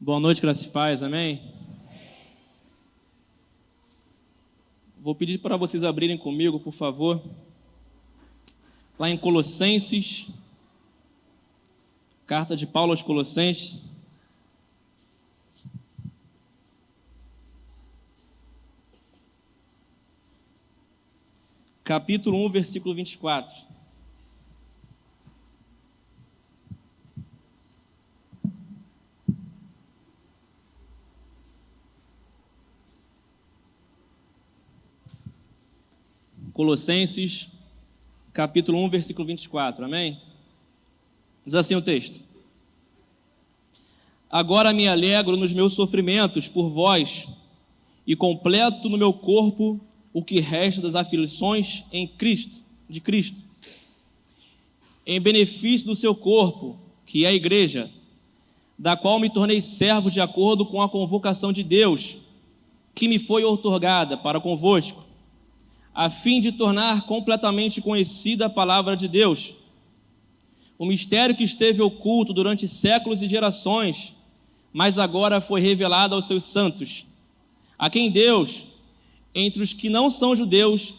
Boa noite, graças e paz, amém? Vou pedir para vocês abrirem comigo, por favor, lá em Colossenses, carta de Paulo aos Colossenses, capítulo 1, versículo 24. Colossenses, capítulo 1, versículo 24, amém? Diz assim o texto: Agora me alegro nos meus sofrimentos por vós, e completo no meu corpo o que resta das aflições de Cristo, em benefício do seu corpo, que é a igreja, da qual me tornei servo de acordo com a convocação de Deus, que me foi outorgada para convosco, a fim de tornar completamente conhecida a palavra de Deus, o mistério que esteve oculto durante séculos e gerações, mas agora foi revelado aos seus santos, a quem Deus, entre os que não são judeus,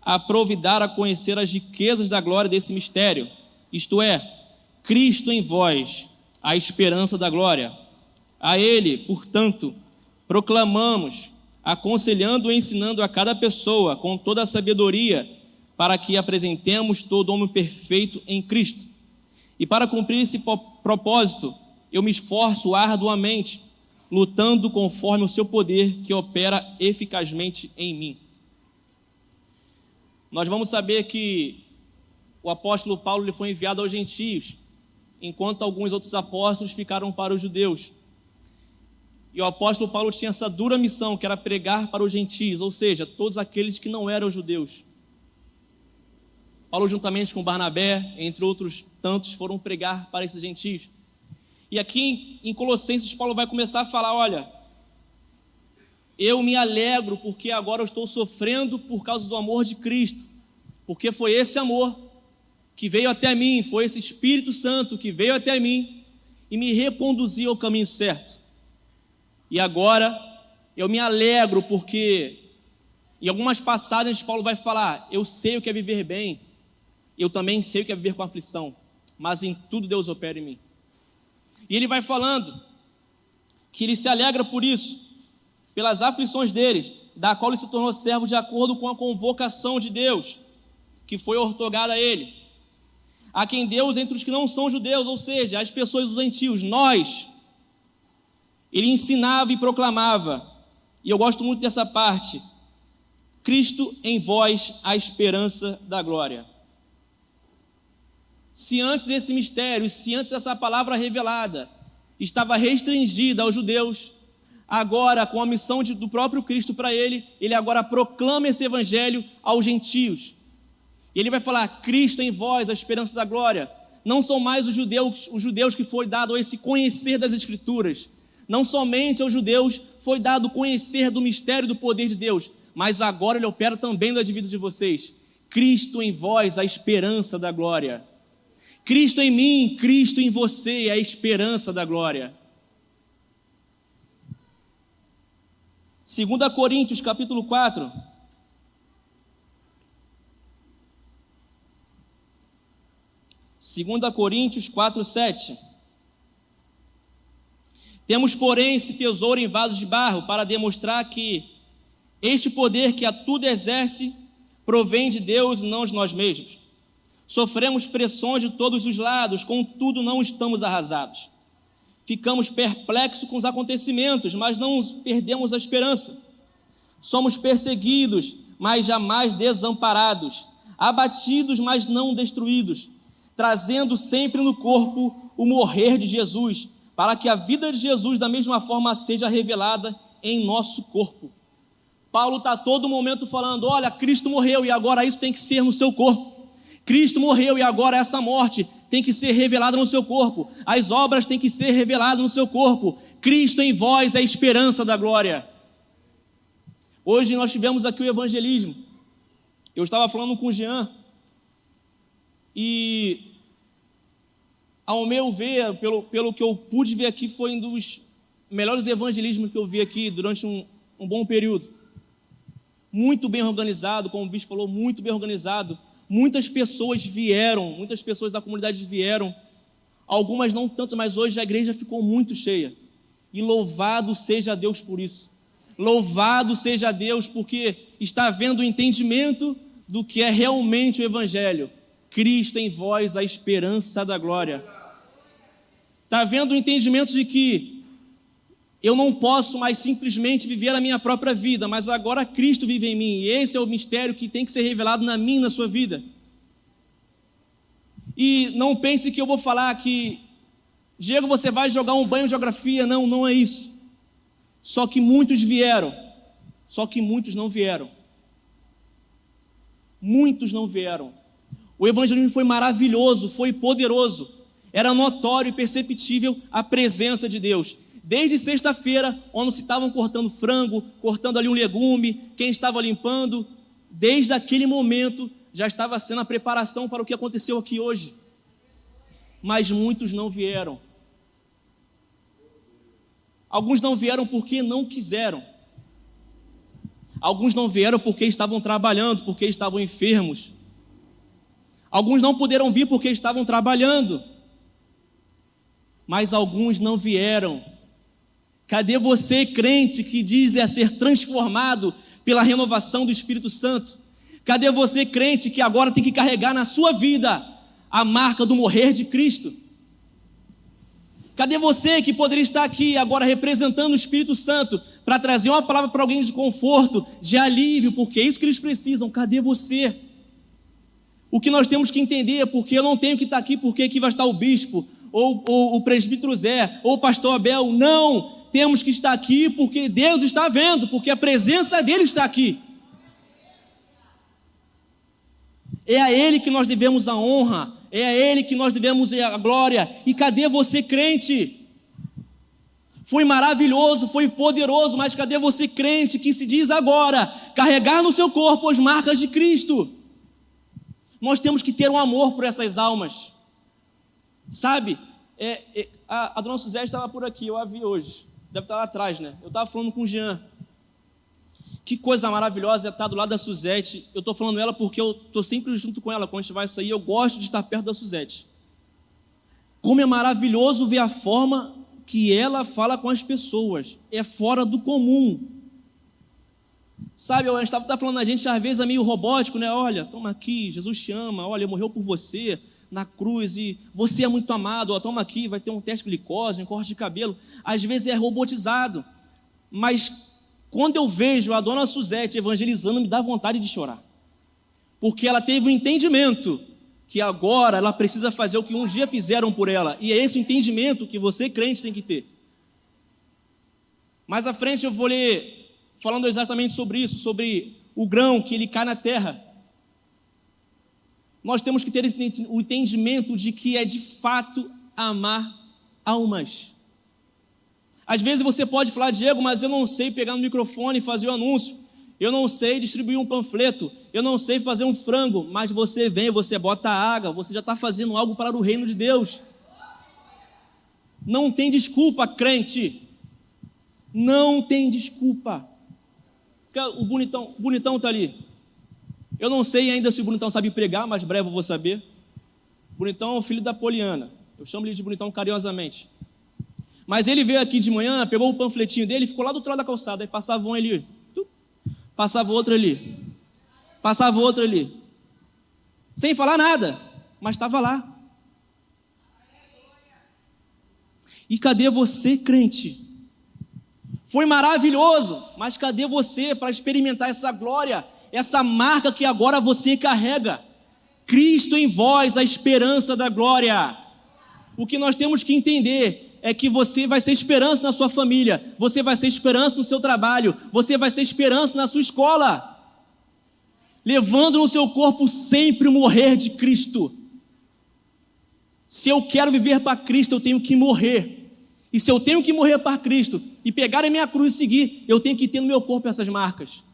aprove dar a conhecer as riquezas da glória desse mistério, isto é, Cristo em vós, a esperança da glória. A Ele, portanto, proclamamos, aconselhando e ensinando a cada pessoa com toda a sabedoria, para que apresentemos todo homem perfeito em Cristo. E para cumprir esse propósito, eu me esforço arduamente, lutando conforme o seu poder que opera eficazmente em mim. Nós vamos saber que o apóstolo Paulo ele foi enviado aos gentios, enquanto alguns outros apóstolos ficaram para os judeus. E o apóstolo Paulo tinha essa dura missão, que era pregar para os gentios, ou seja, todos aqueles que não eram judeus. Paulo, juntamente com Barnabé, entre outros tantos, foram pregar para esses gentios. E aqui em Colossenses, Paulo vai começar a falar, olha, eu me alegro porque agora eu estou sofrendo por causa do amor de Cristo, porque foi esse amor que veio até mim, foi esse Espírito Santo que veio até mim e me reconduziu ao caminho certo. E agora eu me alegro porque em algumas passagens Paulo vai falar, eu sei o que é viver bem, eu também sei o que é viver com aflição, mas em tudo Deus opera em mim. E ele vai falando que ele se alegra por isso, pelas aflições deles, da qual ele se tornou servo de acordo com a convocação de Deus, que foi outorgada a ele. A quem Deus, entre os que não são judeus, ou seja, as pessoas dos gentios, nós, ele ensinava e proclamava, e eu gosto muito dessa parte, Cristo em vós, a esperança da glória. Se antes esse mistério, se antes essa palavra revelada estava restringida aos judeus, agora com a missão do próprio Cristo para ele agora proclama esse evangelho aos gentios. E ele vai falar, Cristo em vós, a esperança da glória. Não são mais os judeus que foi dado esse conhecer das Escrituras. Não somente aos judeus foi dado conhecer do mistério do poder de Deus, mas agora ele opera também na vida de vocês. Cristo em vós, a esperança da glória. Cristo em mim, Cristo em você, é a esperança da glória. 2 Coríntios, capítulo 4. Segunda Coríntios 4, 7. Temos, porém, esse tesouro em vasos de barro, para demonstrar que este poder que a tudo exerce, provém de Deus e não de nós mesmos. Sofremos pressões de todos os lados, contudo não estamos arrasados. Ficamos perplexos com os acontecimentos, mas não perdemos a esperança. Somos perseguidos, mas jamais desamparados. Abatidos, mas não destruídos. Trazendo sempre no corpo o morrer de Jesus, para que a vida de Jesus da mesma forma seja revelada em nosso corpo. Paulo está a todo momento falando, olha, Cristo morreu e agora isso tem que ser no seu corpo. Cristo morreu e agora essa morte tem que ser revelada no seu corpo. As obras têm que ser reveladas no seu corpo. Cristo em vós é a esperança da glória. Hoje nós tivemos aqui o evangelismo. Eu estava falando com o Jean e, ao meu ver, pelo que eu pude ver aqui, foi um dos melhores evangelismos que eu vi aqui durante um bom período. Muito bem organizado, como o bispo falou, muito bem organizado. Muitas pessoas vieram, muitas pessoas da comunidade vieram. Algumas não tanto, mas hoje a igreja ficou muito cheia. E louvado seja Deus por isso. Louvado seja Deus porque está havendo o entendimento do que é realmente o Evangelho. Cristo em vós, a esperança da glória. Está havendo o entendimento de que eu não posso mais simplesmente viver a minha própria vida, mas agora Cristo vive em mim. E esse é o mistério que tem que ser revelado na minha e na sua vida. E não pense que eu vou falar que, Diego, você vai jogar um banho de geografia. Não, não é isso. Só que muitos vieram. Só que muitos não vieram. Muitos não vieram. O evangelismo foi maravilhoso, foi poderoso. Era notório e perceptível a presença de Deus. Desde sexta-feira, onde se estavam cortando frango, cortando ali um legume, quem estava limpando, desde aquele momento já estava sendo a preparação para o que aconteceu aqui hoje. Mas muitos não vieram. Alguns não vieram porque não quiseram. Alguns não vieram porque estavam trabalhando, porque estavam enfermos. Alguns não puderam vir porque estavam trabalhando. Mas alguns não vieram. Cadê você, crente, que diz ser transformado pela renovação do Espírito Santo? Cadê você, crente, que agora tem que carregar na sua vida a marca do morrer de Cristo? Cadê você que poderia estar aqui agora representando o Espírito Santo para trazer uma palavra para alguém de conforto, de alívio, porque é isso que eles precisam? Cadê você? O que nós temos que entender é porque eu não tenho que estar aqui porque aqui vai estar o bispo, ou o presbítero Zé, ou o pastor Abel. Não! Temos que estar aqui porque Deus está vendo, porque a presença dele está aqui. É a Ele que nós devemos a honra, é a Ele que nós devemos a glória. E cadê você, crente? Foi maravilhoso, foi poderoso, mas cadê você, crente, que se diz agora carregar no seu corpo as marcas de Cristo? Nós temos que ter um amor por essas almas. Sabe, a dona Suzete estava por aqui, eu a vi hoje. Deve estar lá atrás, né? Eu estava falando com o Jean. Que coisa maravilhosa é estar do lado da Suzete. Eu estou falando ela porque eu estou sempre junto com ela. Quando a gente vai sair, eu gosto de estar perto da Suzete. Como é maravilhoso ver a forma que ela fala com as pessoas. É fora do comum. Sabe, eu estava falando, a gente às vezes é meio robótico, né? Olha, toma aqui, Jesus te ama. Olha, morreu por você na cruz e você é muito amado. Ó, toma aqui, vai ter um teste de glicose, um corte de cabelo. Às vezes é robotizado. Mas quando eu vejo a dona Suzete evangelizando, me dá vontade de chorar. Porque ela teve um entendimento que agora ela precisa fazer o que um dia fizeram por ela. E é esse o entendimento que você, crente, tem que ter. Mais à frente eu vou ler, falando exatamente sobre isso, sobre o grão que ele cai na terra. Nós temos que ter o entendimento de que é de fato amar almas. Às vezes você pode falar, Diego, mas eu não sei pegar no microfone e fazer o anúncio. Eu não sei distribuir um panfleto. Eu não sei fazer um frango. Mas você vem, você bota água, você já está fazendo algo para o reino de Deus. Não tem desculpa, crente. Não tem desculpa. O bonitão está ali. Eu não sei ainda se o bonitão sabe pregar, mas breve eu vou saber. Bonitão é o filho da Poliana. Eu chamo ele de bonitão carinhosamente. Mas ele veio aqui de manhã, pegou o panfletinho dele e ficou lá do outro lado da calçada. Aí passava um ali, passava outro ali, passava outro ali. Sem falar nada, mas estava lá. E cadê você, crente? Foi maravilhoso, mas cadê você para experimentar essa glória, essa marca que agora você carrega? Cristo em vós, a esperança da glória. O que nós temos que entender é que você vai ser esperança na sua família, você vai ser esperança no seu trabalho, você vai ser esperança na sua escola, levando no seu corpo sempre o morrer de Cristo. Se eu quero viver para Cristo, eu tenho que morrer. E se eu tenho que morrer para Cristo e pegar a minha cruz e seguir, eu tenho que ter no meu corpo essas marcas.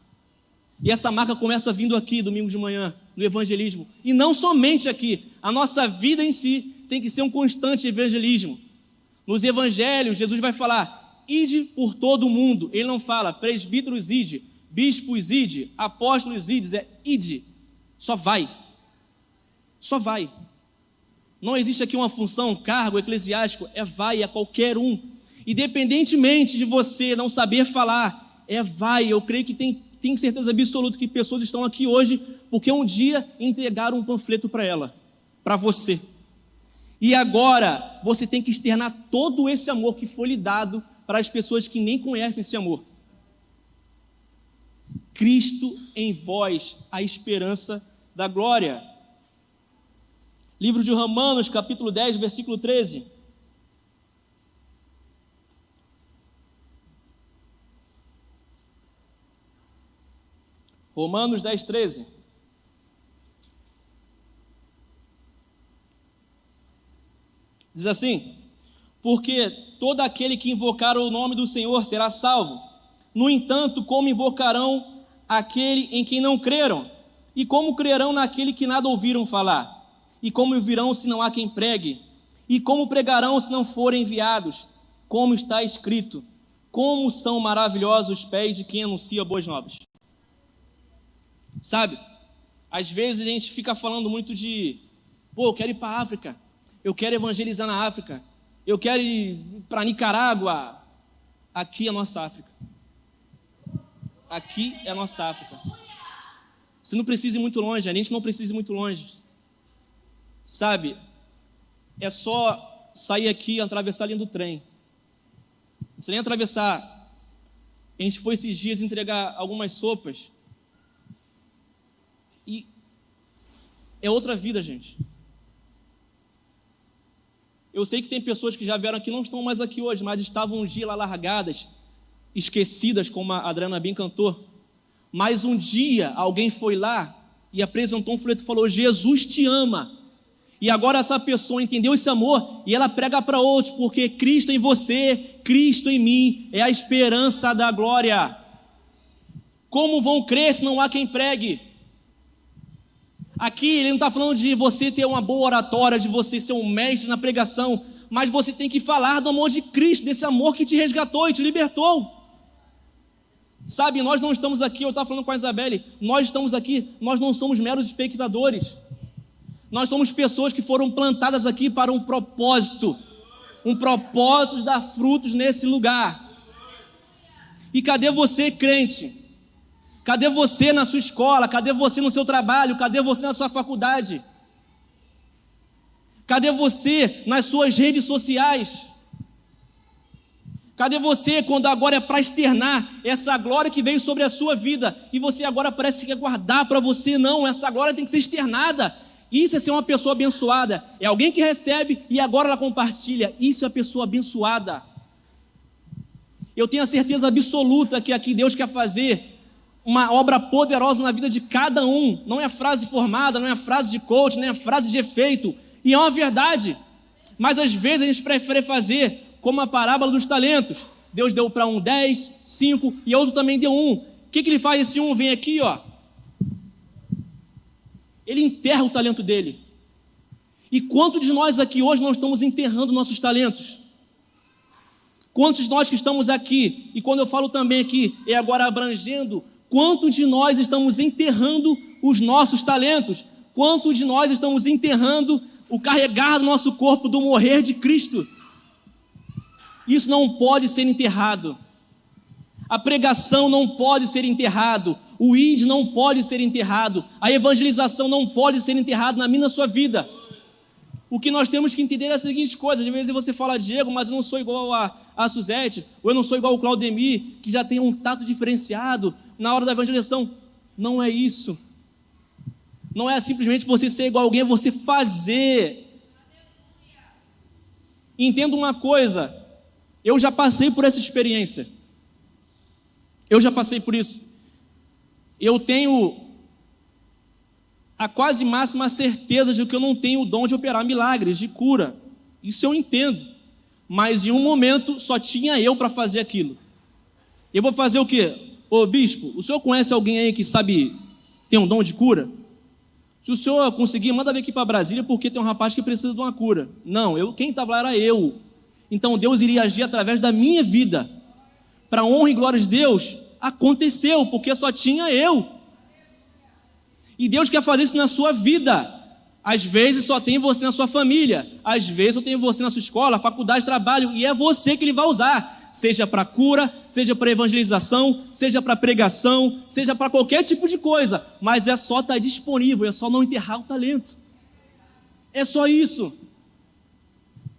E essa marca começa vindo aqui, domingo de manhã, no evangelismo. E não somente aqui, a nossa vida em si tem que ser um constante evangelismo. Nos evangelhos, Jesus vai falar, ide por todo o mundo. Ele não fala presbíteros ide, bispos ide, apóstolos ide, é ide. Só vai. Só vai. Não existe aqui uma função, um cargo eclesiástico, é vai, é qualquer um. Independentemente de você não saber falar, é vai. Eu creio que tenho certeza absoluta que pessoas estão aqui hoje porque um dia entregaram um panfleto para ela, para você. E agora você tem que externar todo esse amor que foi lhe dado para as pessoas que nem conhecem esse amor. Cristo em vós, a esperança da glória. Livro de Romanos, capítulo 10, versículo 13. Romanos 10, 13. Diz assim: porque todo aquele que invocar o nome do Senhor será salvo. No entanto, como invocarão aquele em quem não creram? E como crerão naquele que nada ouviram falar? E como ouvirão se não há quem pregue? E como pregarão se não forem enviados? Como está escrito: como são maravilhosos os pés de quem anuncia boas novas. Sabe, às vezes a gente fica falando muito de, eu quero ir para a África, eu quero evangelizar na África, eu quero ir para Nicarágua. Aqui é a nossa África. Aqui é a nossa África. Você não precisa ir muito longe, a gente não precisa ir muito longe. Sabe, é só sair aqui e atravessar a linha do trem. Não precisa nem atravessar. A gente foi esses dias entregar algumas sopas. E é outra vida, gente. Eu sei que tem pessoas que já vieram aqui, não estão mais aqui hoje, mas estavam um dia lá largadas, esquecidas, como a Adriana bem cantou. Mas um dia alguém foi lá e apresentou um folheto e falou: Jesus te ama. E agora essa pessoa entendeu esse amor e ela prega para outros, porque Cristo em você, Cristo em mim, é a esperança da glória. Como vão crer se não há quem pregue? Aqui ele não está falando de você ter uma boa oratória, de você ser um mestre na pregação, mas você tem que falar do amor de Cristo, desse amor que te resgatou e te libertou. Sabe, nós não estamos aqui, eu estava falando com a Isabelle, nós estamos aqui, nós não somos meros espectadores. Nós somos pessoas que foram plantadas aqui para um propósito de dar frutos nesse lugar. E cadê você, crente? Cadê você na sua escola? Cadê você no seu trabalho? Cadê você na sua faculdade? Cadê você nas suas redes sociais? Cadê você quando agora é para externar essa glória que veio sobre a sua vida e você agora parece que quer guardar para você? Não, essa glória tem que ser externada. Isso é ser uma pessoa abençoada. É alguém que recebe e agora ela compartilha. Isso é a pessoa abençoada. Eu tenho a certeza absoluta que aqui Deus quer fazer uma obra poderosa na vida de cada um. Não é frase formada, não é frase de coach, não é frase de efeito. E é uma verdade. Mas às vezes a gente prefere fazer como a parábola dos talentos. Deus deu para um 10, 5 e outro também deu 1. O que ele faz? Esse 1 vem aqui, ó. Ele enterra o talento dele. E quantos de nós aqui hoje não estamos enterrando nossos talentos? Quantos de nós que estamos aqui, e quando eu falo também aqui, é agora abrangendo, quantos de nós estamos enterrando os nossos talentos? Quantos de nós estamos enterrando o carregar do nosso corpo do morrer de Cristo? Isso não pode ser enterrado. A pregação não pode ser enterrado. O ID não pode ser enterrado. A evangelização não pode ser enterrada na minha e na sua vida. O que nós temos que entender é a seguinte coisa: às vezes você fala, Diego, mas eu não sou igual a Suzete, ou eu não sou igual ao Claudemir, que já tem um tato diferenciado na hora da evangelização. Não é isso. Não é simplesmente você ser igual a alguém, é você fazer. Entenda uma coisa, eu já passei por essa experiência. Eu já passei por isso. Eu tenho a quase máxima certeza de que eu não tenho o dom de operar milagres, de cura. Isso eu entendo. Mas em um momento só tinha eu para fazer aquilo. Eu vou fazer o quê? Ô bispo, o senhor conhece alguém aí que sabe, tem um dom de cura? Se o senhor conseguir, manda vir aqui para Brasília, porque tem um rapaz que precisa de uma cura. Não, quem estava lá era eu. Então Deus iria agir através da minha vida. para honra e glória de Deus, aconteceu, porque só tinha eu. E Deus quer fazer isso na sua vida. Às vezes só tem você na sua família, às vezes só tem você na sua escola, faculdade, trabalho, e é você que Ele vai usar, seja para cura, seja para evangelização, seja para pregação, seja para qualquer tipo de coisa, mas é só estar disponível, é só não enterrar o talento. É só isso.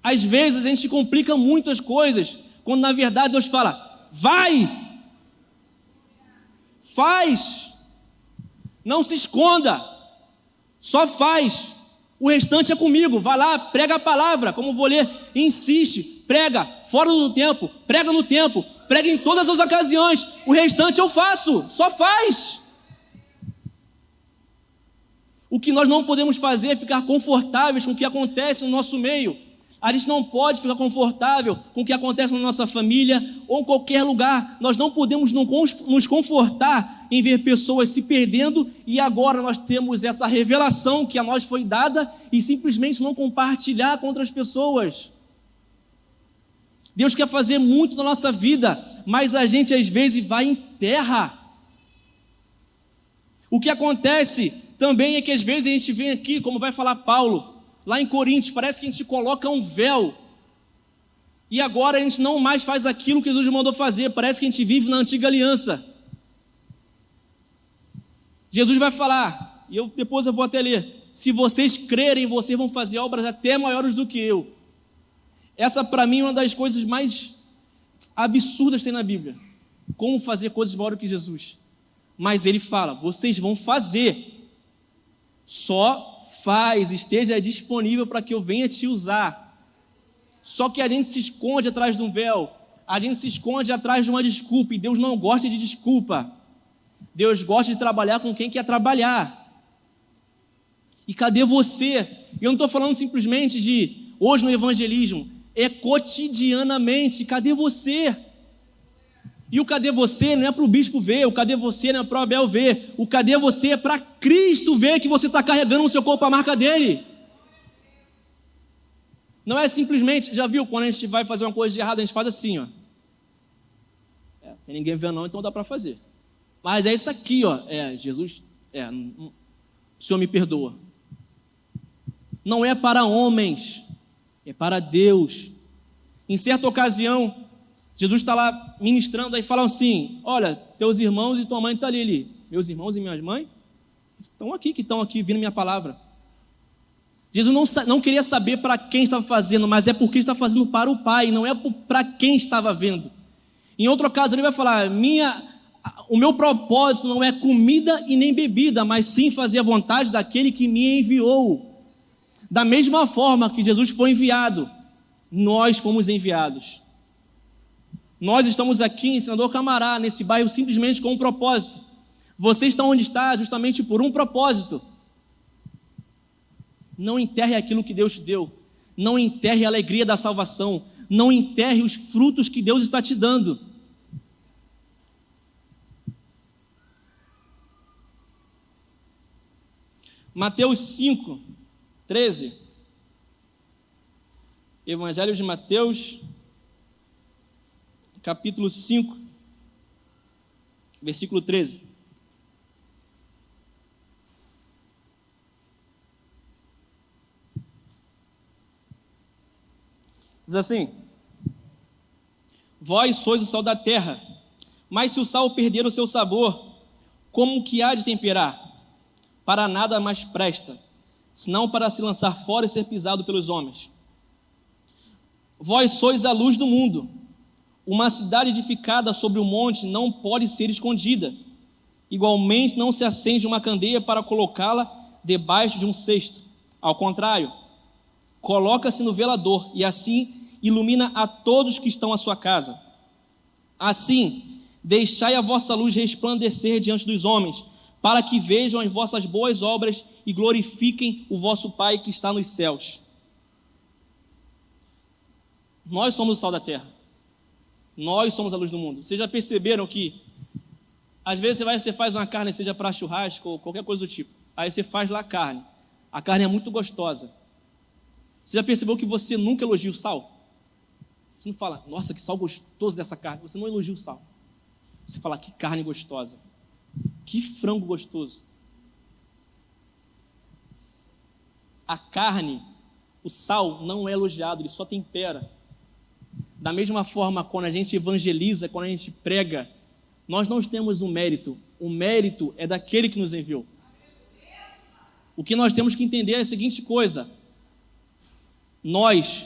Às vezes a gente complica muito as coisas, quando na verdade Deus fala, vai, faz, não se esconda, só faz. O restante é comigo, vai lá, prega a palavra, como vou ler, insiste, prega, fora do tempo, prega no tempo, prega em todas as ocasiões, o restante eu faço, só faz. O que nós não podemos fazer é ficar confortáveis com o que acontece no nosso meio. A gente não pode ficar confortável com o que acontece na nossa família ou em qualquer lugar. Nós não podemos nos confortar em ver pessoas se perdendo e agora nós temos essa revelação que a nós foi dada e simplesmente não compartilhar com outras pessoas. Deus quer fazer muito na nossa vida, mas a gente às vezes vai em terra. O que acontece também é que às vezes a gente vem aqui, como vai falar Paulo, lá em Coríntios, parece que a gente coloca um véu e agora a gente não mais faz aquilo que Jesus mandou fazer, parece que a gente vive na antiga aliança. Jesus vai falar, e depois eu vou até ler, se vocês crerem, vocês vão fazer obras até maiores do que eu. Essa para mim é uma das coisas mais absurdas que tem na Bíblia, como fazer coisas maiores que Jesus. Mas ele fala, vocês vão fazer, só faz, esteja disponível para que eu venha te usar. Só que a gente se esconde atrás de um véu, a gente se esconde atrás de uma desculpa, e Deus não gosta de desculpa. Deus gosta de trabalhar com quem quer trabalhar. E cadê você? Eu não estou falando simplesmente de hoje no evangelismo, é cotidianamente, cadê você? E o cadê você não é para o bispo ver, o cadê você não é para o Abel ver, o cadê você é para Cristo ver que você está carregando no seu corpo a marca dele. Não é simplesmente, já viu, quando a gente vai fazer uma coisa de errado, a gente faz assim, ó. Tem ninguém vendo não, então dá para fazer. Mas é isso aqui, ó, Jesus, o Senhor me perdoa. Não é para homens, é para Deus. Em certa ocasião, Jesus está lá ministrando, aí falam assim, olha, teus irmãos e tua mãe estão ali. Meus irmãos e minhas mães que estão aqui vindo minha palavra. Jesus não queria saber para quem estava fazendo, mas é porque ele está fazendo para o Pai, não é para quem estava vendo. Em outra ocasião ele vai falar, o meu propósito não é comida e nem bebida, mas sim fazer a vontade daquele que me enviou. Da mesma forma que Jesus foi enviado, nós fomos enviados. Nós estamos aqui em Senador Camará, nesse bairro, simplesmente com um propósito. Você está onde está justamente por um propósito. Não enterre aquilo que Deus te deu. Não enterre a alegria da salvação. Não enterre os frutos que Deus está te dando. Mateus 5, 13. Evangelho de Mateus, capítulo 5, versículo 13. Diz assim, vós sois o sal da terra, mas se o sal perder o seu sabor, como que há de temperar? Para nada mais presta, senão para se lançar fora e ser pisado pelos homens. Vós sois a luz do mundo. Uma cidade edificada sobre o monte não pode ser escondida. Igualmente não se acende uma candeia para colocá-la debaixo de um cesto. Ao contrário, coloca-se no velador e assim ilumina a todos que estão à sua casa. Assim, deixai a vossa luz resplandecer diante dos homens, para que vejam as vossas boas obras e glorifiquem o vosso Pai que está nos céus. Nós somos o sal da terra. Nós somos a luz do mundo. Vocês já perceberam que às vezes você faz uma carne, seja para churrasco ou qualquer coisa do tipo, aí você faz lá a carne é muito gostosa. Você já percebeu que você nunca elogia o sal? Você não fala, nossa, que sal gostoso dessa carne. Você não elogia o sal. Você fala, que carne gostosa. Que frango gostoso. A carne, o sal não é elogiado, ele só tempera. Da mesma forma, quando a gente evangeliza, quando a gente prega, nós não temos um mérito. O mérito é daquele que nos enviou. O que nós temos que entender é a seguinte coisa: nós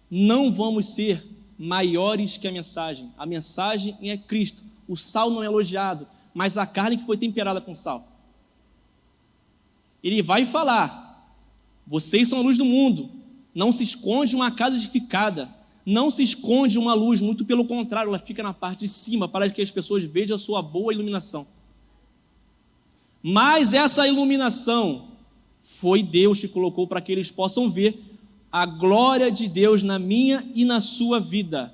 não vamos ser maiores que a mensagem. A mensagem é Cristo. O sal não é elogiado, mas a carne que foi temperada com sal. Ele vai falar: vocês são a luz do mundo. Não se esconde uma casa edificada. Não se esconde uma luz, muito pelo contrário, ela fica na parte de cima para que as pessoas vejam a sua boa iluminação. Mas essa iluminação foi Deus que colocou para que eles possam ver a glória de Deus na minha e na sua vida.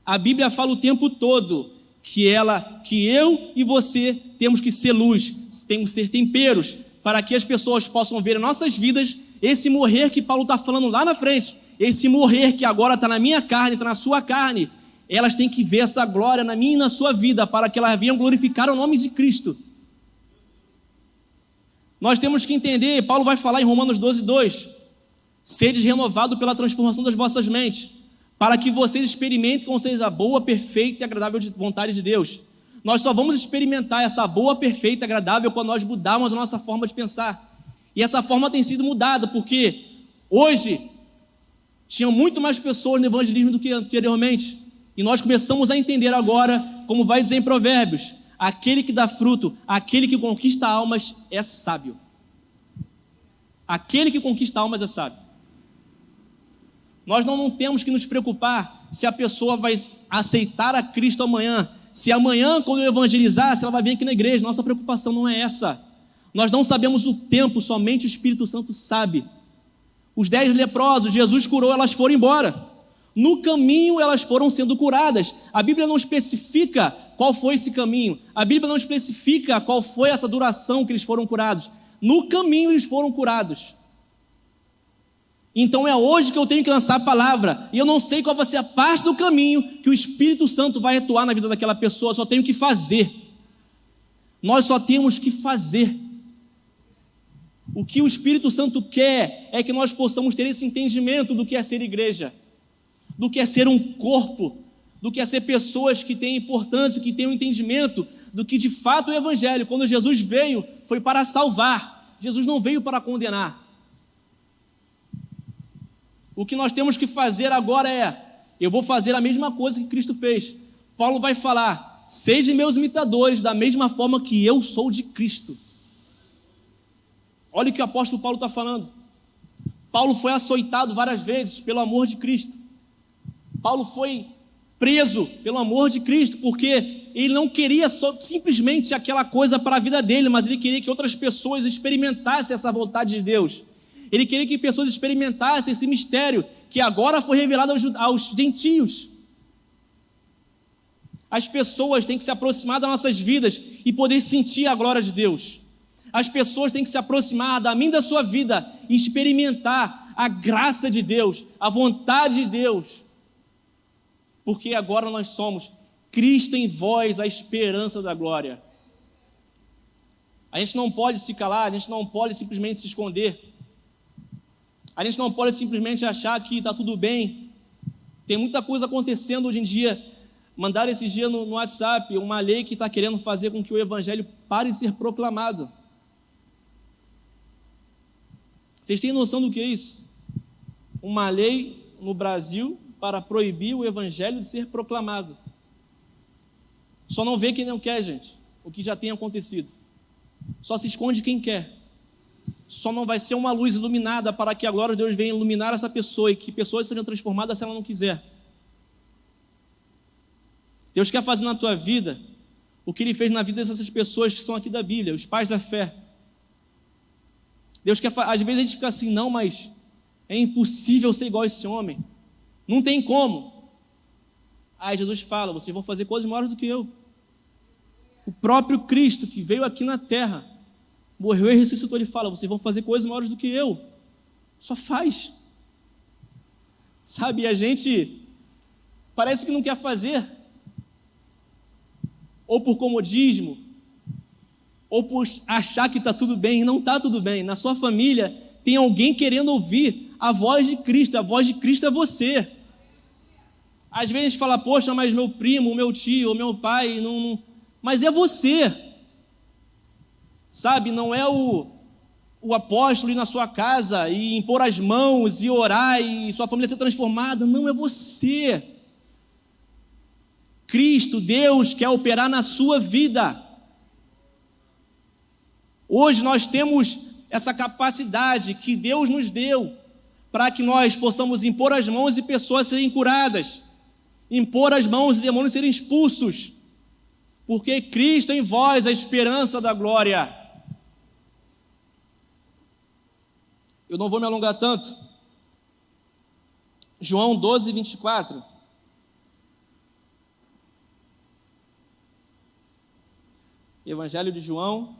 A Bíblia fala o tempo todo que eu e você temos que ser luz, temos que ser temperos, para que as pessoas possam ver em nossas vidas esse morrer que Paulo está falando lá na frente. Esse morrer que agora está na minha carne, está na sua carne, elas têm que ver essa glória na minha e na sua vida, para que elas venham glorificar o nome de Cristo. Nós temos que entender, Paulo vai falar em Romanos 12:2, sedes renovados pela transformação das vossas mentes, para que vocês experimentem com vocês a boa, perfeita e agradável vontade de Deus. Nós só vamos experimentar essa boa, perfeita e agradável quando nós mudarmos a nossa forma de pensar. E essa forma tem sido mudada, porque hoje tinham muito mais pessoas no evangelismo do que anteriormente. E nós começamos a entender agora, como vai dizer em Provérbios, aquele que dá fruto, aquele que conquista almas é sábio. Aquele que conquista almas é sábio. Nós não temos que nos preocupar se a pessoa vai aceitar a Cristo amanhã, se amanhã, quando eu evangelizar, se ela vai vir aqui na igreja. Nossa preocupação não é essa. Nós não sabemos o tempo, somente o Espírito Santo sabe. Os 10 leprosos, Jesus curou, elas foram embora. No caminho elas foram sendo curadas. A Bíblia não especifica qual foi esse caminho. A Bíblia não especifica qual foi essa duração que eles foram curados. No caminho eles foram curados. Então é hoje que eu tenho que lançar a palavra. E eu não sei qual vai ser a parte do caminho que o Espírito Santo vai atuar na vida daquela pessoa. Eu só tenho que fazer. Nós só temos que fazer. O que o Espírito Santo quer é que nós possamos ter esse entendimento do que é ser igreja, do que é ser um corpo, do que é ser pessoas que têm importância, que têm um entendimento do que de fato é o Evangelho. Quando Jesus veio, foi para salvar. Jesus não veio para condenar. O que nós temos que fazer agora eu vou fazer a mesma coisa que Cristo fez. Paulo vai falar: sejam meus imitadores da mesma forma que eu sou de Cristo. Olha o que o apóstolo Paulo está falando. Paulo foi açoitado várias vezes pelo amor de Cristo. Paulo foi preso pelo amor de Cristo, porque ele não queria simplesmente aquela coisa para a vida dele, mas ele queria que outras pessoas experimentassem essa vontade de Deus. Ele queria que pessoas experimentassem esse mistério que agora foi revelado aos gentios. As pessoas têm que se aproximar das nossas vidas e poder sentir a glória de Deus. As pessoas têm que se aproximar da minha e da sua vida e experimentar a graça de Deus, a vontade de Deus. Porque agora nós somos Cristo em vós, a esperança da glória. A gente não pode se calar, a gente não pode simplesmente se esconder. A gente não pode simplesmente achar que está tudo bem. Tem muita coisa acontecendo hoje em dia. Mandaram esses dias no WhatsApp uma lei que está querendo fazer com que o evangelho pare de ser proclamado. Vocês têm noção do que é isso? Uma lei no Brasil para proibir o evangelho de ser proclamado. Só não vê quem não quer, gente, o que já tem acontecido. Só se esconde quem quer. Só não vai ser uma luz iluminada para que a glória de Deus venha iluminar essa pessoa e que pessoas sejam transformadas se ela não quiser. Deus quer fazer na tua vida o que Ele fez na vida dessas pessoas que são aqui da Bíblia, os pais da fé. Deus quer, às vezes a gente fica assim, não, mas é impossível ser igual a esse homem. Não tem como. Aí Jesus fala, vocês vão fazer coisas maiores do que eu. O próprio Cristo que veio aqui na terra, morreu e ressuscitou, Ele fala, vocês vão fazer coisas maiores do que eu. Só faz. Sabe, a gente parece que não quer fazer, ou por comodismo, ou por achar que está tudo bem, e não está tudo bem. Na sua família tem alguém querendo ouvir a voz de Cristo é você. Às vezes a gente fala, poxa, mas meu primo, meu tio, meu pai, não... Mas é você, sabe? Não é o apóstolo ir na sua casa e impor as mãos e orar e sua família ser transformada, não, é você. Cristo, Deus, quer operar na sua vida. Hoje nós temos essa capacidade que Deus nos deu para que nós possamos impor as mãos e pessoas serem curadas, impor as mãos e demônios serem expulsos, porque Cristo em vós, a esperança da glória. Eu não vou me alongar tanto. João 12, 24. Evangelho de João,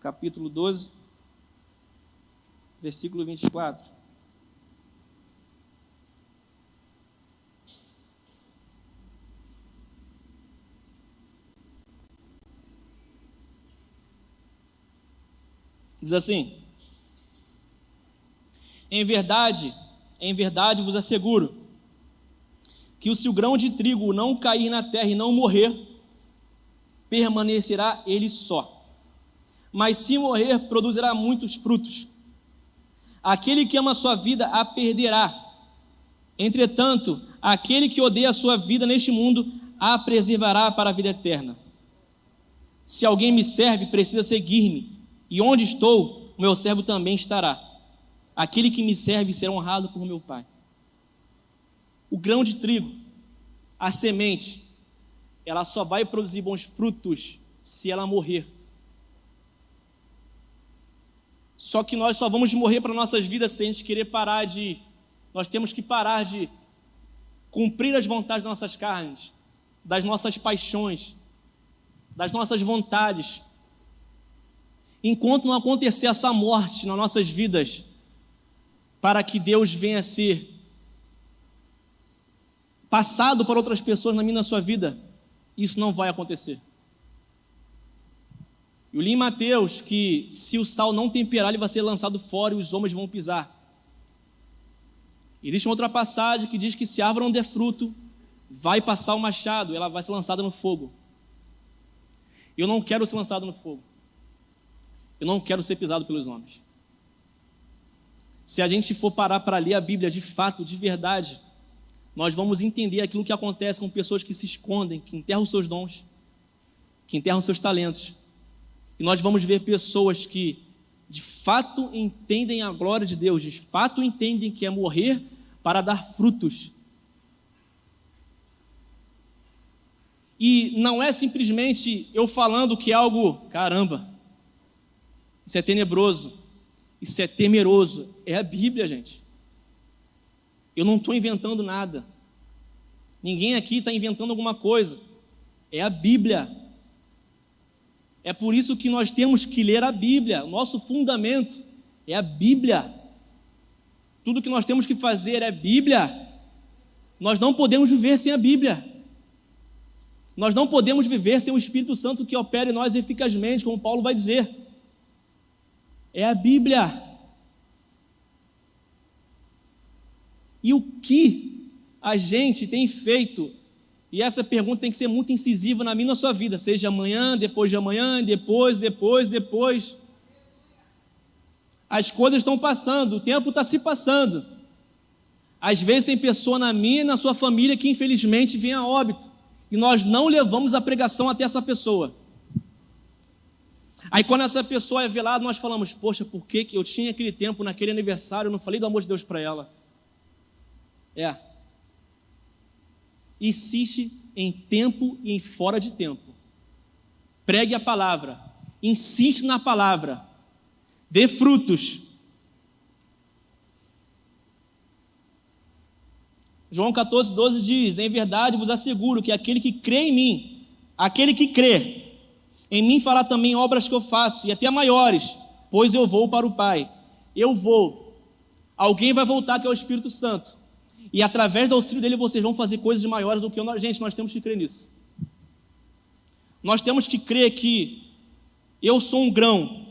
capítulo 12, versículo 24. Diz assim: em verdade vos asseguro, que se o grão de trigo não cair na terra e não morrer, permanecerá ele só. Mas se morrer, produzirá muitos frutos. Aquele que ama a sua vida a perderá. Entretanto, aquele que odeia a sua vida neste mundo a preservará para a vida eterna. Se alguém me serve, precisa seguir-me, e onde estou, o meu servo também estará. Aquele que me serve será honrado por meu Pai. O grão de trigo, a semente, ela só vai produzir bons frutos se ela morrer. Só que nós só vamos morrer para nossas vidas se a gente querer nós temos que parar de cumprir as vontades das nossas carnes, das nossas paixões, das nossas vontades. Enquanto não acontecer essa morte nas nossas vidas, para que Deus venha a ser passado para outras pessoas na minha e na sua vida, isso não vai acontecer. Eu li em Mateus que se o sal não temperar, ele vai ser lançado fora e os homens vão pisar. Existe uma outra passagem que diz que se a árvore não der fruto, vai passar o machado, ela vai ser lançada no fogo. Eu não quero ser lançado no fogo. Eu não quero ser pisado pelos homens. Se a gente for parar para ler a Bíblia de fato, de verdade, nós vamos entender aquilo que acontece com pessoas que se escondem, que enterram os seus dons, que enterram os seus talentos. E nós vamos ver pessoas que de fato entendem a glória de Deus, de fato entendem que é morrer para dar frutos. E não é simplesmente eu falando que é algo, caramba, isso é tenebroso, isso é temeroso. É a Bíblia, gente. Eu não estou inventando nada. Ninguém aqui está inventando alguma coisa. É a Bíblia. É por isso que nós temos que ler a Bíblia. O nosso fundamento é a Bíblia. Tudo que nós temos que fazer é Bíblia. Nós não podemos viver sem a Bíblia. Nós não podemos viver sem o Espírito Santo que opera em nós eficazmente, como Paulo vai dizer. É a Bíblia. E o que a gente tem feito? E essa pergunta tem que ser muito incisiva na minha e na sua vida, seja amanhã, depois de amanhã, depois. As coisas estão passando, o tempo está se passando. Às vezes tem pessoa na minha e na sua família que infelizmente vem a óbito, e nós não levamos a pregação até essa pessoa. Aí quando essa pessoa é velada, nós falamos, poxa, por que eu tinha aquele tempo, naquele aniversário, eu não falei do amor de Deus para ela? Insiste em tempo e em fora de tempo. Pregue a palavra, insiste na palavra, dê frutos. João 14, 12 diz, em verdade vos asseguro que aquele que crê em mim, aquele que crê em mim fará também obras que eu faço, e até maiores, pois eu vou para o Pai. Eu vou. Alguém vai voltar, que é o Espírito Santo. E através do auxílio dele vocês vão fazer coisas maiores do que eu. Gente, nós temos que crer nisso. Nós temos que crer que eu sou um grão,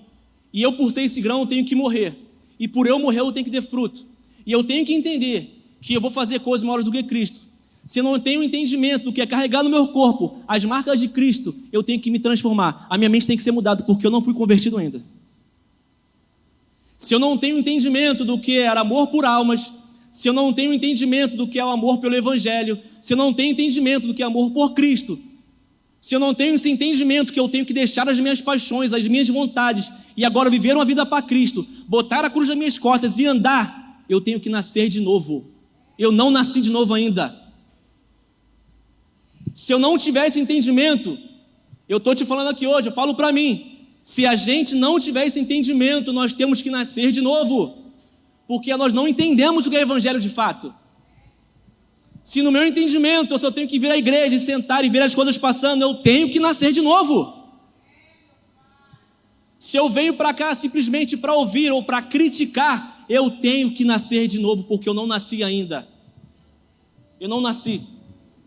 e eu, por ser esse grão, eu tenho que morrer. E por eu morrer, eu tenho que ter fruto. E eu tenho que entender que eu vou fazer coisas maiores do que Cristo. Se eu não tenho entendimento do que é carregar no meu corpo as marcas de Cristo, eu tenho que me transformar. A minha mente tem que ser mudada, porque eu não fui convertido ainda. Se eu não tenho entendimento do que é amor por almas, se eu não tenho entendimento do que é o amor pelo Evangelho, se eu não tenho entendimento do que é amor por Cristo, se eu não tenho esse entendimento que eu tenho que deixar as minhas paixões, as minhas vontades, e agora viver uma vida para Cristo, botar a cruz nas minhas costas e andar, eu tenho que nascer de novo. Eu não nasci de novo ainda. Se eu não tiver esse entendimento, eu estou te falando aqui hoje, eu falo para mim, se a gente não tiver esse entendimento, nós temos que nascer de novo, porque nós não entendemos o que é Evangelho de fato. Se no meu entendimento eu só tenho que vir à igreja e sentar e ver as coisas passando, eu tenho que nascer de novo. Se eu venho para cá simplesmente para ouvir ou para criticar, eu tenho que nascer de novo, porque eu não nasci ainda. Eu não nasci,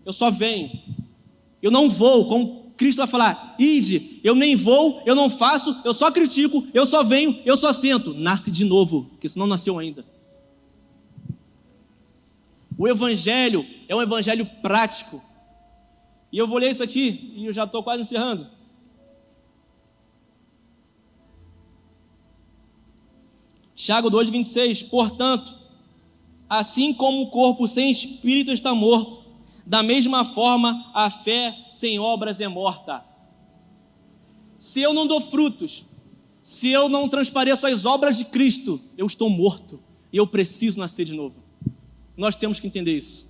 eu só venho. Eu não vou, como Cristo vai falar, ide, eu nem vou, eu não faço, eu só critico, eu só venho, eu só sento. Nasce de novo, porque senão nasceu ainda. O Evangelho é um Evangelho prático. E eu vou ler isso aqui, e eu já estou quase encerrando. Tiago 2,26, portanto, assim como o corpo sem espírito está morto, da mesma forma a fé sem obras é morta. Se eu não dou frutos, se eu não transpareço as obras de Cristo, eu estou morto, e eu preciso nascer de novo. Nós temos que entender isso.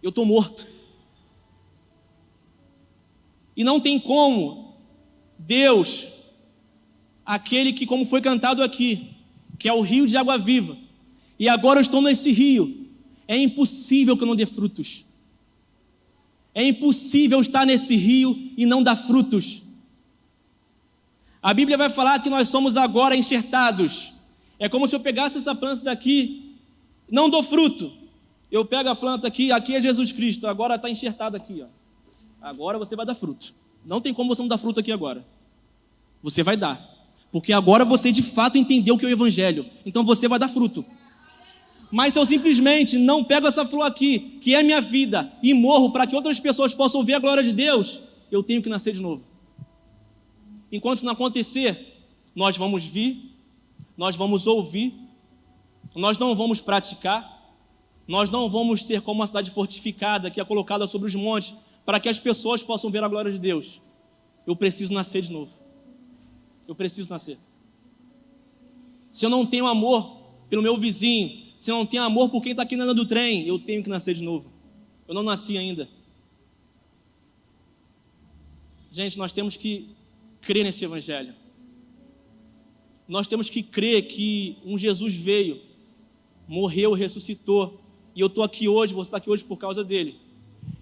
Eu estou morto. E não tem como Deus, aquele que, como foi cantado aqui, que é o rio de água viva, e agora eu estou nesse rio, é impossível que eu não dê frutos. É impossível estar nesse rio e não dar frutos. A Bíblia vai falar que nós somos agora enxertados. É como se eu pegasse essa planta daqui, não dou fruto. Eu pego a planta aqui é Jesus Cristo, agora está enxertado aqui, ó. Agora você vai dar fruto. Não tem como você não dar fruto aqui agora. Você vai dar. Porque agora você de fato entendeu o que é o Evangelho. Então você vai dar fruto. Mas se eu simplesmente não pego essa flor aqui, que é minha vida, e morro para que outras pessoas possam ver a glória de Deus, eu tenho que nascer de novo. Enquanto isso não acontecer, nós vamos vir, nós vamos ouvir, nós não vamos praticar, nós não vamos ser como uma cidade fortificada que é colocada sobre os montes para que as pessoas possam ver a glória de Deus. Eu preciso nascer de novo. Eu preciso nascer. Se eu não tenho amor pelo meu vizinho, se eu não tenho amor por quem está aqui andando do trem, eu tenho que nascer de novo. Eu não nasci ainda. Gente, nós temos que crer nesse Evangelho. Nós temos que crer que um Jesus veio, morreu, ressuscitou, e eu estou aqui hoje, você está aqui hoje por causa dele.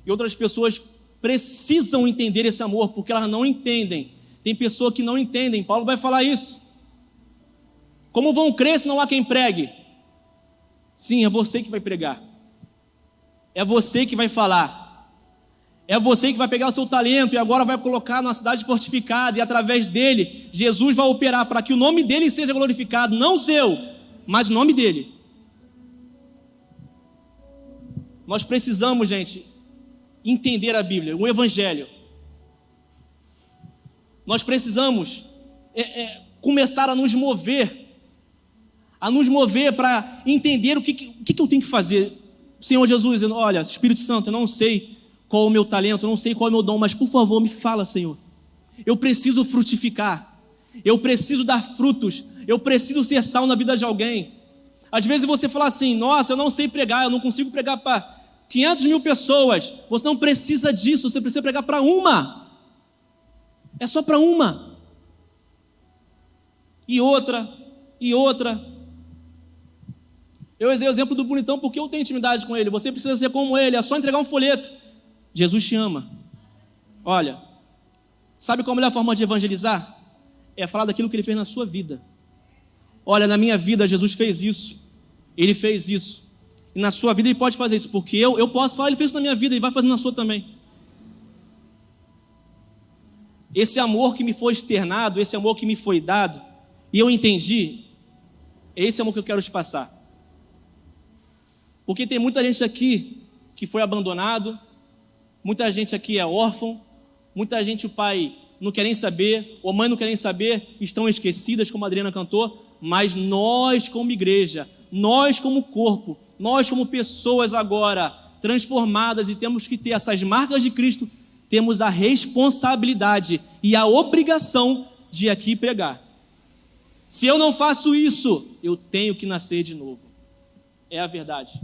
E outras pessoas precisam entender esse amor, porque elas não entendem. Tem pessoas que não entendem, Paulo vai falar isso. Como vão crer se não há quem pregue? Sim, é você que vai pregar. É você que vai falar. É você que vai pegar o seu talento e agora vai colocar numa cidade fortificada, e através dele, Jesus vai operar para que o nome dele seja glorificado, não o seu, mas o nome dele. Nós precisamos, gente, entender a Bíblia, o Evangelho. Nós precisamos começar a nos mover para entender o que eu tenho que fazer. Senhor Jesus, olha, Espírito Santo, eu não sei qual é o meu talento, eu não sei qual é o meu dom, mas por favor me fala, Senhor. Eu preciso frutificar, eu preciso dar frutos, eu preciso ser sal na vida de alguém. Às vezes você fala assim, nossa, eu não sei pregar, eu não consigo pregar para 500 mil pessoas. Você não precisa disso, você precisa pregar para uma. É só para uma. E outra. Eu usei o exemplo do bonitão porque eu tenho intimidade com ele. Você precisa ser como ele, é só entregar um folheto. Jesus te ama. Olha, sabe qual a melhor forma de evangelizar? É falar daquilo que ele fez na sua vida. Olha, na minha vida Jesus fez isso. Ele fez isso. na sua vida Ele pode fazer isso, porque eu posso falar, Ele fez isso na minha vida, Ele vai fazer na sua também. Esse amor que me foi externado, esse amor que me foi dado, e eu entendi, é esse amor que eu quero te passar. Porque tem muita gente aqui que foi abandonado, muita gente aqui é órfão, muita gente o pai não quer nem saber, ou a mãe não quer nem saber, estão esquecidas, como a Adriana cantou, mas nós como igreja, nós como corpo, nós como pessoas agora transformadas e temos que ter essas marcas de Cristo, temos a responsabilidade e a obrigação de aqui pregar. Se eu não faço isso, eu tenho que nascer de novo. É a verdade.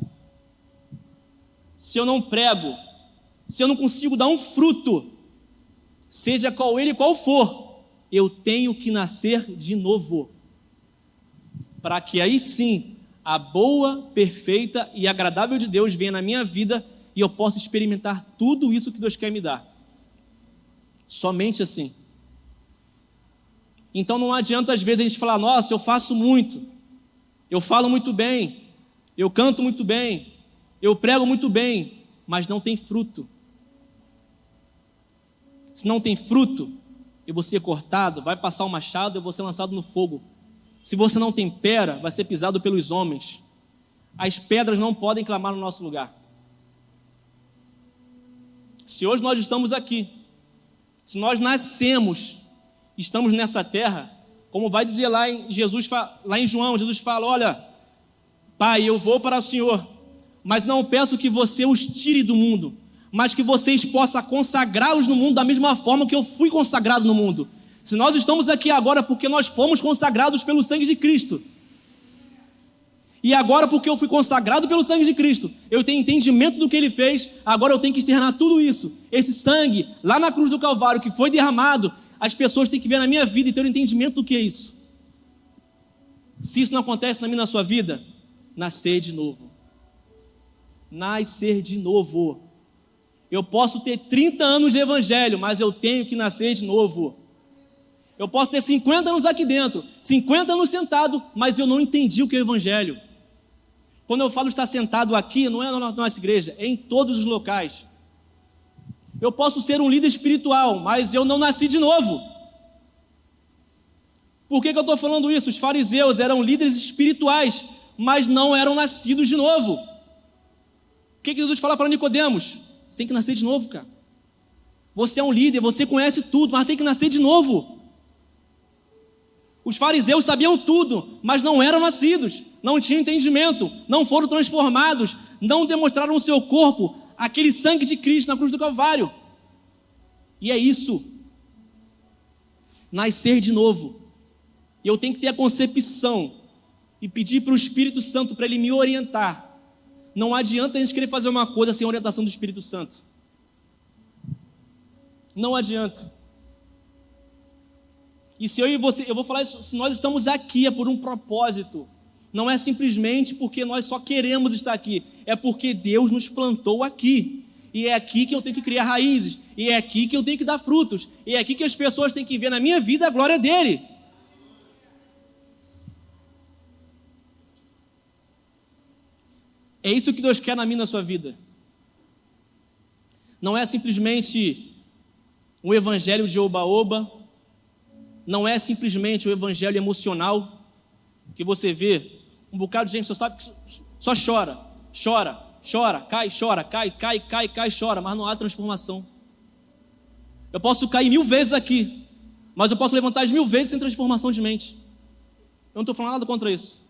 Se eu não prego, se eu não consigo dar um fruto, seja qual ele qual for, eu tenho que nascer de novo. Para que aí sim, a boa, perfeita e agradável de Deus venha na minha vida e eu possa experimentar tudo isso que Deus quer me dar. Somente assim. Então não adianta às vezes a gente falar, nossa, eu faço muito, eu falo muito bem, eu canto muito bem, eu prego muito bem, mas não tem fruto. Se não tem fruto, eu vou ser cortado, vai passar o machado, eu vou ser lançado no fogo. Se você não tem pera, vai ser pisado pelos homens. As pedras não podem clamar no nosso lugar. Se hoje nós estamos aqui, se nós nascemos, estamos nessa terra, como vai dizer lá em João, Jesus fala, olha, Pai, eu vou para o Senhor, mas não peço que você os tire do mundo, mas que vocês possam consagrá-los no mundo da mesma forma que eu fui consagrado no mundo. Se nós estamos aqui agora porque nós fomos consagrados pelo sangue de Cristo, e agora porque eu fui consagrado pelo sangue de Cristo, eu tenho entendimento do que Ele fez, agora eu tenho que externar tudo isso, esse sangue lá na cruz do Calvário que foi derramado, as pessoas têm que ver na minha vida e ter um entendimento do que é isso. Se isso não acontece na minha, na sua vida, nascer de novo. Nascer de novo. Eu posso ter 30 anos de evangelho, mas eu tenho que nascer de novo. Eu posso ter 50 anos aqui dentro, 50 anos sentado, mas eu não entendi o que é o evangelho. Quando eu falo estar sentado aqui, não é na nossa igreja, é em todos os locais. Eu posso ser um líder espiritual, mas eu não nasci de novo. Por que eu estou falando isso? Os fariseus eram líderes espirituais, mas não eram nascidos de novo. O que Jesus fala para Nicodemos? Você tem que nascer de novo, cara. Você é um líder, você conhece tudo, mas tem que nascer de novo. Os fariseus sabiam tudo, mas não eram nascidos, não tinham entendimento, não foram transformados, não demonstraram no seu corpo aquele sangue de Cristo na cruz do Calvário. E é isso. Nascer de novo. E eu tenho que ter a concepção e pedir para o Espírito Santo para ele me orientar. Não adianta a gente querer fazer uma coisa sem orientação do Espírito Santo. Não adianta. E se eu e você, eu vou falar isso, se nós estamos aqui é por um propósito. Não é simplesmente porque nós só queremos estar aqui. É porque Deus nos plantou aqui. E é aqui que eu tenho que criar raízes. E é aqui que eu tenho que dar frutos. E é aqui que as pessoas têm que ver na minha vida a glória dele. É isso que Deus quer na minha e na sua vida. Não é simplesmente um evangelho de oba-oba. Não é simplesmente um evangelho emocional que você vê um bocado de gente só chora, cai, chora, mas não há transformação. Eu posso cair 1000 vezes aqui, mas eu posso levantar as 1000 vezes sem transformação de mente. Eu não estou falando nada contra isso.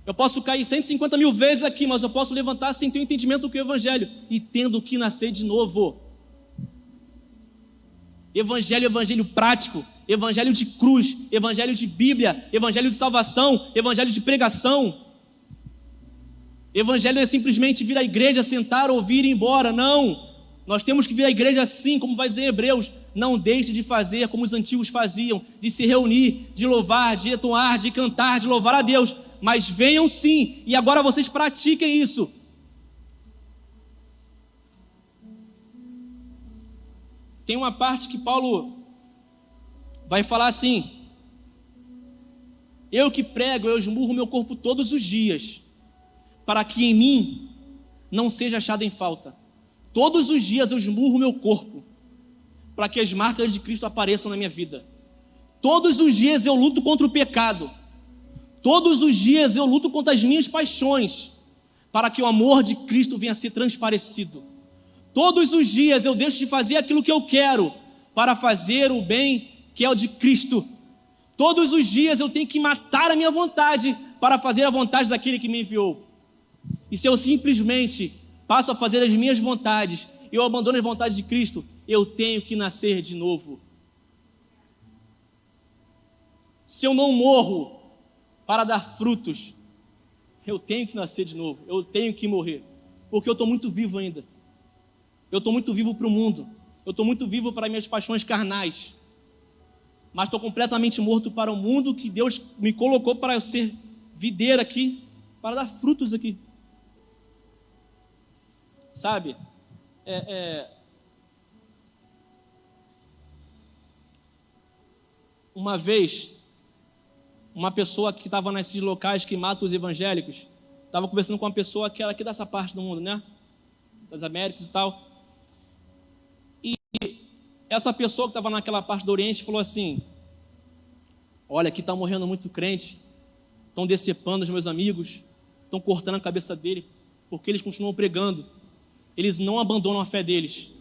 Eu posso cair 150 mil vezes aqui, mas eu posso levantar sem ter o entendimento do que é o evangelho e tendo que nascer de novo. Evangelho prático, evangelho de cruz, evangelho de Bíblia, evangelho de salvação, evangelho de pregação. Evangelho não é simplesmente vir à igreja, sentar, ouvir e ir embora, não. Nós temos que vir à igreja assim, como vai dizer em Hebreus. Não deixe de fazer como os antigos faziam, de se reunir, de louvar, de entoar, de cantar, de louvar a Deus. Mas venham sim, e agora vocês pratiquem isso. Tem uma parte que Paulo vai falar assim: eu que prego, eu esmurro meu corpo todos os dias, para que em mim não seja achado em falta. Todos os dias eu esmurro meu corpo, para que as marcas de Cristo apareçam na minha vida. Todos os dias eu luto contra o pecado. Todos os dias eu luto contra as minhas paixões, para que o amor de Cristo venha a ser transparecido. Todos os dias eu deixo de fazer aquilo que eu quero, para fazer o bem que é o de Cristo. Todos os dias eu tenho que matar a minha vontade, para fazer a vontade daquele que me enviou. E se eu simplesmente passo a fazer as minhas vontades, eu abandono as vontades de Cristo, eu tenho que nascer de novo. Se eu não morro para dar frutos, eu tenho que nascer de novo, eu tenho que morrer, porque eu estou muito vivo ainda. Eu estou muito vivo para o mundo, eu estou muito vivo para minhas paixões carnais, mas estou completamente morto para o mundo que Deus me colocou para eu ser videira aqui, para dar frutos aqui. Sabe? Uma vez, uma pessoa que estava nesses locais que matam os evangélicos, estava conversando com uma pessoa que era aqui dessa parte do mundo, né? Das Américas e tal. E essa pessoa que estava naquela parte do Oriente falou assim: olha, aqui está morrendo muito crente, estão decepando os meus amigos, estão cortando a cabeça dele, porque eles continuam pregando, eles não abandonam a fé deles.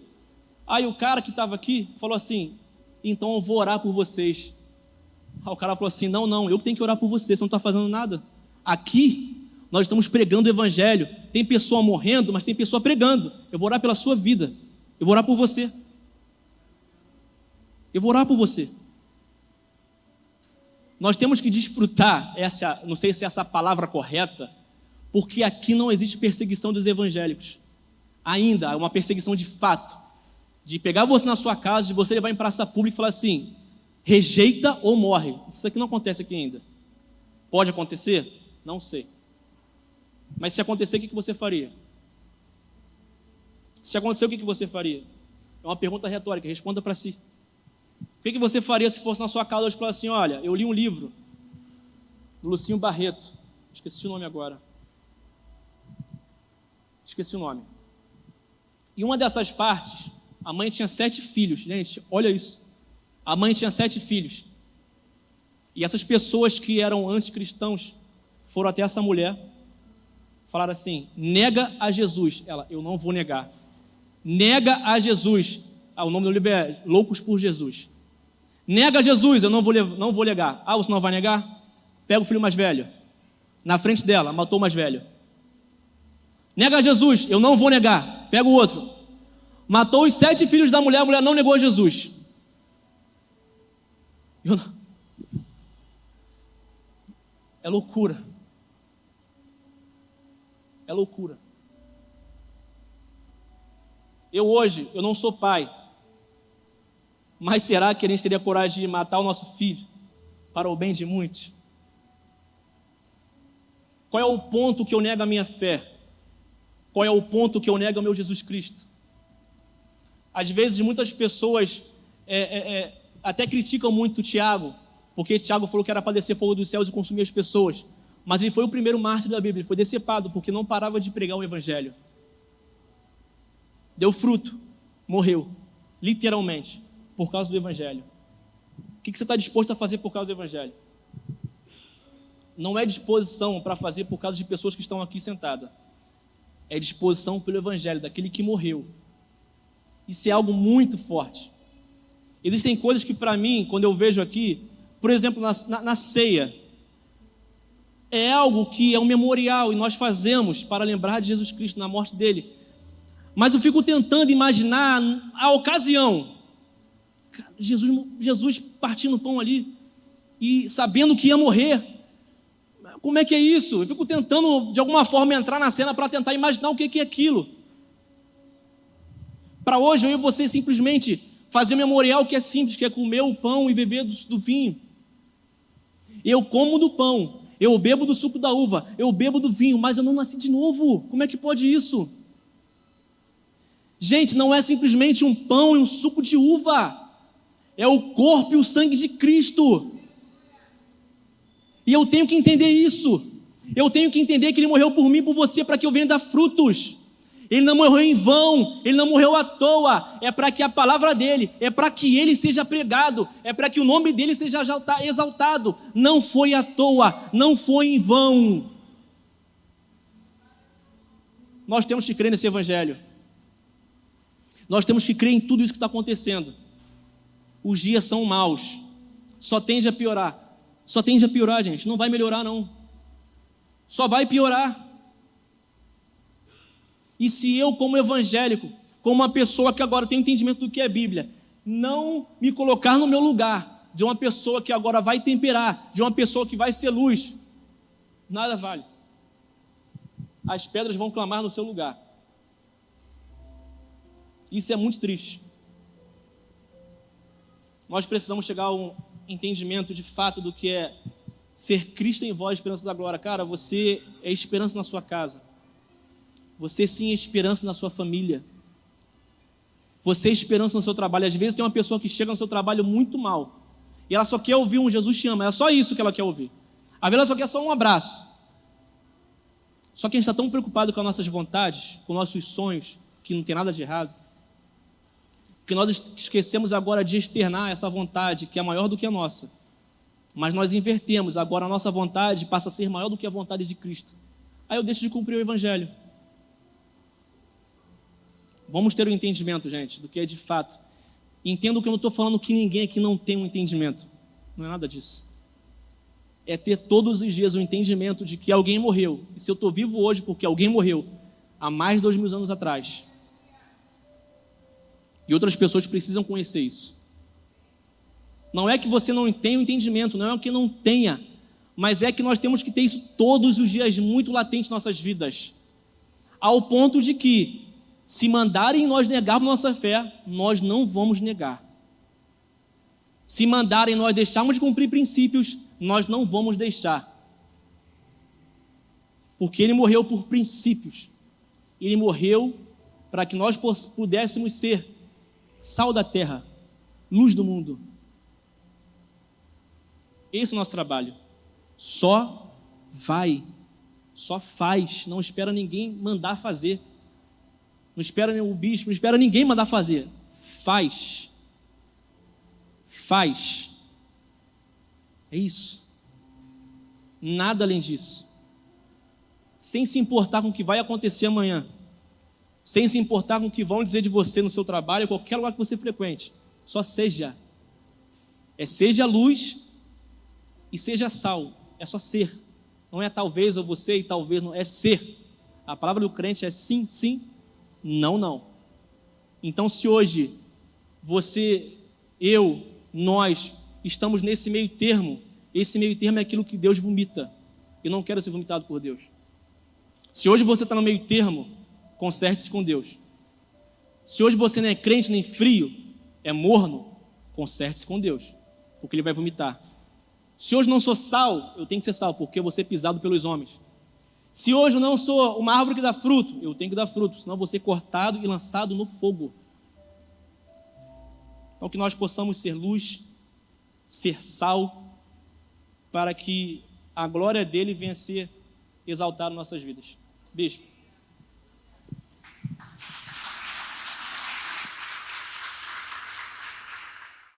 Aí o cara que estava aqui falou assim: então eu vou orar por vocês. Aí o cara falou assim: não, eu tenho que orar por você, você não está fazendo nada. Aqui nós estamos pregando o evangelho, tem pessoa morrendo, mas tem pessoa pregando. Eu vou orar pela sua vida, eu vou orar por você. Eu vou orar por você. Nós temos que desfrutar, não sei se é essa a palavra correta, porque aqui não existe perseguição dos evangélicos. Ainda é uma perseguição de fato, de pegar você na sua casa, de você levar em praça pública e falar assim: rejeita ou morre. Isso aqui não acontece aqui ainda. Pode acontecer? Não sei. Mas se acontecer, o que você faria? Se acontecer, o que você faria? É uma pergunta retórica, responda para si. O que você faria se fosse na sua casa hoje e falar assim: olha, eu li um livro do Lucinho Barreto, esqueci o nome agora. Esqueci o nome. E uma dessas partes, a mãe tinha 7 filhos. Gente, olha isso. A mãe tinha 7 filhos. E essas pessoas que eram anticristãos foram até essa mulher, falaram assim: nega a Jesus. Ela: eu não vou negar. Nega a Jesus. O nome do livro é Loucos por Jesus. Nega a Jesus, eu não vou negar. Ah, você não vai negar? Pega o filho mais velho. Na frente dela, matou o mais velho. Nega a Jesus, eu não vou negar. Pega o outro. Matou os 7 filhos da mulher, a mulher não negou a Jesus. É loucura. É loucura. Hoje, eu não sou pai, mas será que a gente teria coragem de matar o nosso filho para o bem de muitos? Qual é o ponto que eu nego a minha fé? Qual é o ponto que eu nego ao meu Jesus Cristo? Às vezes, muitas pessoas até criticam muito Tiago, porque Tiago falou que era para descer fogo dos céus e consumir as pessoas, mas ele foi o primeiro mártir da Bíblia, ele foi decepado, porque não parava de pregar o evangelho. Deu fruto, morreu, literalmente, por causa do evangelho. O que você está disposto a fazer por causa do evangelho? Não é disposição para fazer por causa de pessoas que estão aqui sentadas. É disposição pelo evangelho, daquele que morreu. Isso é algo muito forte. Existem coisas que para mim, quando eu vejo aqui, por exemplo, na ceia, é algo que é um memorial e nós fazemos para lembrar de Jesus Cristo, na morte dele. Mas eu fico tentando imaginar a ocasião. Jesus partindo o pão ali e sabendo que ia morrer. Como é que é isso? Eu fico tentando, de alguma forma, entrar na cena para tentar imaginar o que é aquilo. Para hoje, eu e você simplesmente fazer um memorial que é simples, que é comer o pão e beber do vinho. Eu como do pão, eu bebo do suco da uva, eu bebo do vinho, mas eu não nasci de novo. Como é que pode isso? Gente, não é simplesmente um pão e um suco de uva. É o corpo e o sangue de Cristo. E eu tenho que entender isso. Eu tenho que entender que Ele morreu por mim e por você para que eu venha dar frutos. Ele não morreu em vão, Ele não morreu à toa, é para que a palavra dEle, é para que Ele seja pregado, é para que o nome dEle seja exaltado. Não foi à toa, não foi em vão. Nós temos que crer nesse Evangelho. Nós temos que crer em tudo isso que está acontecendo. Os dias são maus, só tende a piorar. Só tende a piorar, gente, não vai melhorar não. Só vai piorar. E se eu, como evangélico, como uma pessoa que agora tem entendimento do que é Bíblia, não me colocar no meu lugar, de uma pessoa que agora vai temperar, de uma pessoa que vai ser luz, nada vale. As pedras vão clamar no seu lugar. Isso é muito triste. Nós precisamos chegar a um entendimento de fato do que é ser Cristo em vós, esperança da glória. Cara, você é esperança na sua casa. Você sim é esperança na sua família. Você é esperança no seu trabalho. Às vezes tem uma pessoa que chega no seu trabalho muito mal. E ela só quer ouvir um Jesus te ama. É só isso que ela quer ouvir. Às vezes ela só quer só um abraço. Só que a gente está tão preocupado com as nossas vontades, com nossos sonhos, que não tem nada de errado, que nós esquecemos agora de externar essa vontade que é maior do que a nossa. Mas nós invertemos, agora a nossa vontade passa a ser maior do que a vontade de Cristo. Aí eu deixo de cumprir o Evangelho. Vamos ter um entendimento, gente, do que é de fato. Entendo que eu não estou falando que ninguém aqui não tem um entendimento. Não é nada disso. É ter todos os dias o entendimento de que alguém morreu. E se eu estou vivo hoje porque alguém morreu há mais de 2000 anos atrás. E outras pessoas precisam conhecer isso. Não é que você não tenha o entendimento, não é que não tenha, mas é que nós temos que ter isso todos os dias muito latente em nossas vidas. Ao ponto de que, se mandarem nós negarmos nossa fé, nós não vamos negar. Se mandarem nós deixarmos de cumprir princípios, nós não vamos deixar. Porque Ele morreu por princípios. Ele morreu para que nós pudéssemos ser sal da terra, luz do mundo. Esse é o nosso trabalho. Só vai, só faz, não espera ninguém mandar fazer. Não espera o bispo, não espera ninguém mandar fazer. Faz. Faz. É isso. Nada além disso. Sem se importar com o que vai acontecer amanhã. Sem se importar com o que vão dizer de você no seu trabalho, qualquer lugar que você frequente. Só seja. Seja luz e seja sal. É só ser. Não é talvez ou você e talvez não. É ser. A palavra do crente é sim, sim, não, não. Então, se hoje você, eu, nós estamos nesse meio termo, esse meio termo é aquilo que Deus vomita. Eu não quero ser vomitado por Deus. Se hoje você está no meio termo, conserte-se com Deus. Se hoje você não é crente nem frio, é morno, conserte-se com Deus, porque Ele vai vomitar. Se hoje não sou sal, eu tenho que ser sal, porque eu vou ser pisado pelos homens. Se hoje eu não sou uma árvore que dá fruto, eu tenho que dar fruto, senão eu vou ser cortado e lançado no fogo. Então que nós possamos ser luz, ser sal, para que a glória dele venha a ser exaltada em nossas vidas. Bispo.